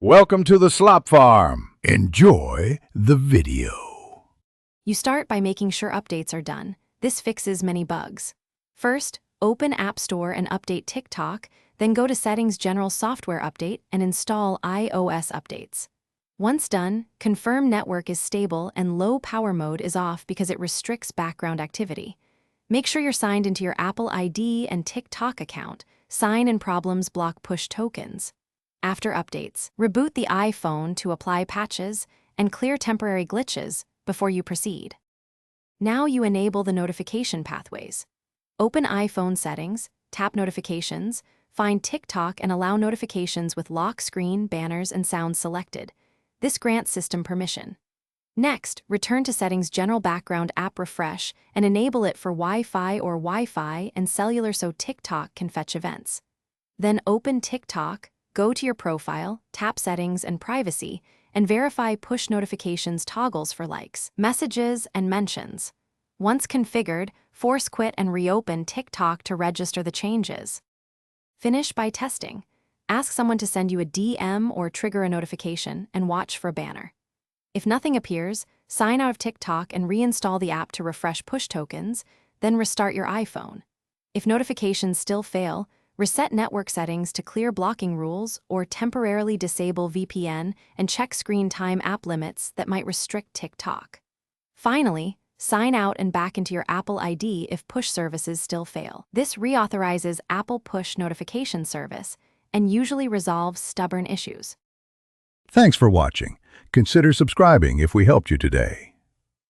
Welcome to the Slop Farm. Enjoy the video. You start by making sure updates are done. This fixes many bugs. First, open App Store and update TikTok, then go to Settings General Software Update and install iOS updates. Once done, confirm network is stable and low power mode is off because it restricts background activity. Make sure you're signed into your Apple ID and TikTok account. Sign and problems block push tokens. After updates, reboot the iPhone to apply patches and clear temporary glitches before you proceed. Now you enable the notification pathways. Open iPhone settings, tap notifications, find TikTok and allow notifications with lock screen, banners, and sounds selected. This grants system permission. Next, return to Settings General Background App Refresh and enable it for Wi-Fi or Wi-Fi and cellular so TikTok can fetch events. Then open TikTok, go to your profile, tap Settings and Privacy, and verify push notifications toggles for likes, messages, and mentions. Once configured, force quit and reopen TikTok to register the changes. Finish by testing. Ask someone to send you a DM or trigger a notification and watch for a banner. If nothing appears, sign out of TikTok and reinstall the app to refresh push tokens, then restart your iPhone. If notifications still fail, reset network settings to clear blocking rules or temporarily disable VPN and check screen time app limits that might restrict TikTok. Finally, sign out and back into your Apple ID if push services still fail. This reauthorizes Apple Push Notification Service and usually resolves stubborn issues. Thanks for watching. Consider subscribing if we helped you today.